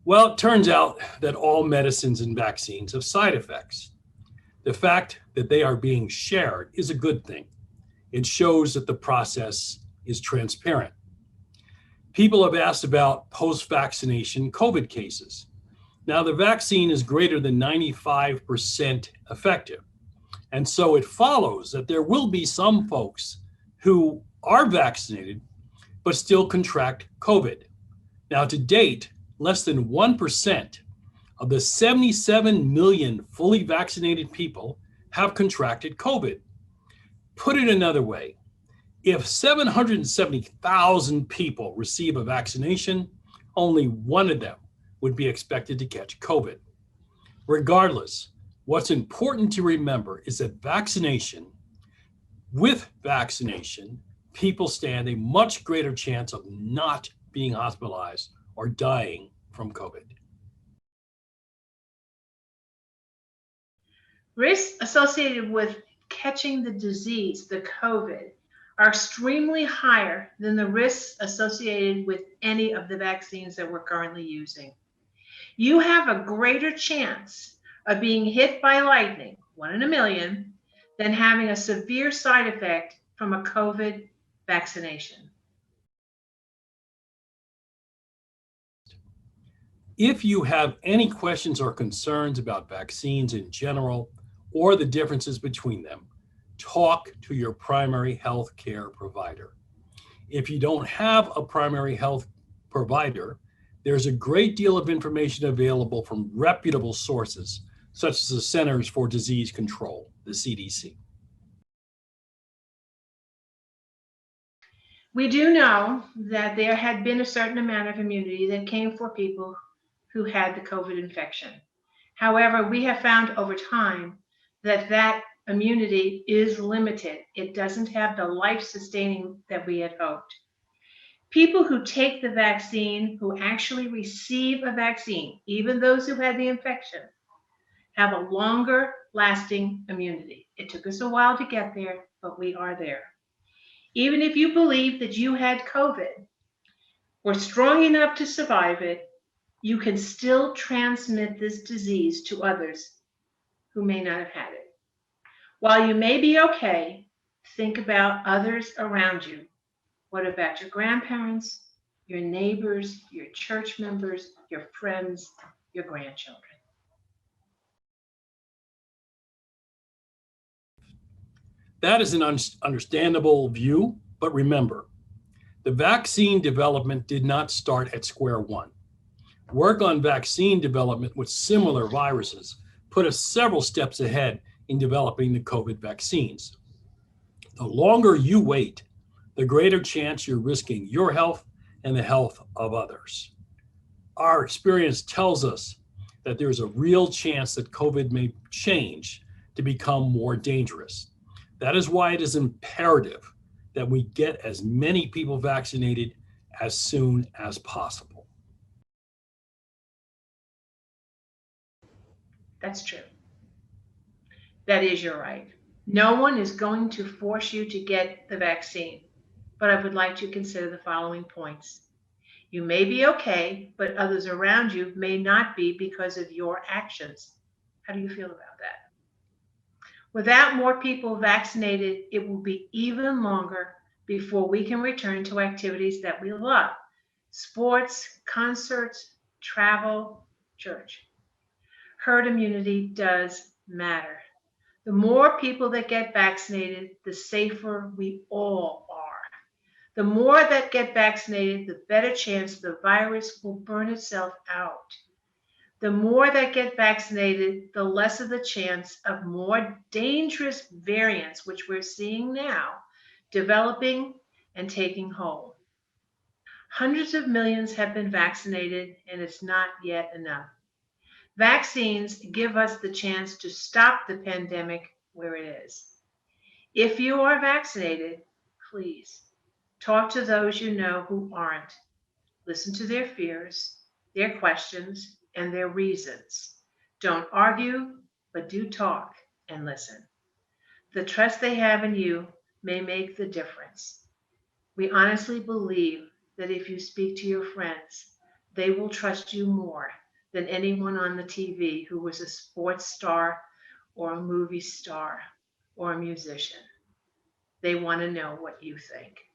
Well, it turns out that all medicines and vaccines have side effects. The fact that they are being shared is a good thing. It shows that the process is transparent. People have asked about post vaccination COVID cases. Now, the vaccine is greater than 95% effective. And so it follows that there will be some folks who are vaccinated but still contract COVID. Now, to date, less than 1% of the 77 million fully vaccinated people have contracted COVID. Put it another way, if 770,000 people receive a vaccination, only one of them would be expected to catch COVID. Regardless, what's important to remember is that with vaccination, people stand a much greater chance of not being hospitalized or dying from COVID. Risks associated with catching the disease, the COVID, are extremely higher than the risks associated with any of the vaccines that we're currently using. You have a greater chance of being hit by lightning, 1 in a million, than having a severe side effect from a COVID vaccination. If you have any questions or concerns about vaccines in general or the differences between them, talk to your primary health care provider. If you don't have a primary health provider, there's a great deal of information available from reputable sources, such as the Centers for Disease Control, the CDC. We do know that there had been a certain amount of immunity that came for people who had the COVID infection. However, we have found over time that that immunity is limited. It doesn't have the life sustaining that we had hoped. People who take the vaccine, who actually receive a vaccine, even those who had the infection, have a longer lasting immunity. It took us a while to get there, but we are there. Even if you believe that you had COVID, were strong enough to survive it, you can still transmit this disease to others who may not have had it. While you may be okay, think about others around you. What about your grandparents, your neighbors, your church members, your friends, your grandchildren? That is an understandable view, but remember, the vaccine development did not start at square one. Work on vaccine development with similar viruses put us several steps ahead in developing the COVID vaccines. The longer you wait, the greater chance you're risking your health and the health of others. Our experience tells us that there's a real chance that COVID may change to become more dangerous. That is why it is imperative that we get as many people vaccinated as soon as possible. That's true. That is your right. No one is going to force you to get the vaccine, but I would like to consider the following points. You may be okay, but others around you may not be because of your actions. How do you feel about that? Without more people vaccinated, it will be even longer before we can return to activities that we love: sports, concerts, travel, church. Herd immunity does matter. The more people that get vaccinated, the safer we all are. The more that get vaccinated, the better chance the virus will burn itself out. The more that get vaccinated, the less of the chance of more dangerous variants, which we're seeing now, developing and taking hold. Hundreds of millions have been vaccinated, and it's not yet enough. Vaccines give us the chance to stop the pandemic where it is. If you are vaccinated, please talk to those you know who aren't. Listen to their fears, their questions, and their reasons. Don't argue, but do talk and listen. The trust they have in you may make the difference. We honestly believe that if you speak to your friends, They will trust you more than anyone on the TV who was a sports star or a movie star or a musician. They want to know what you think.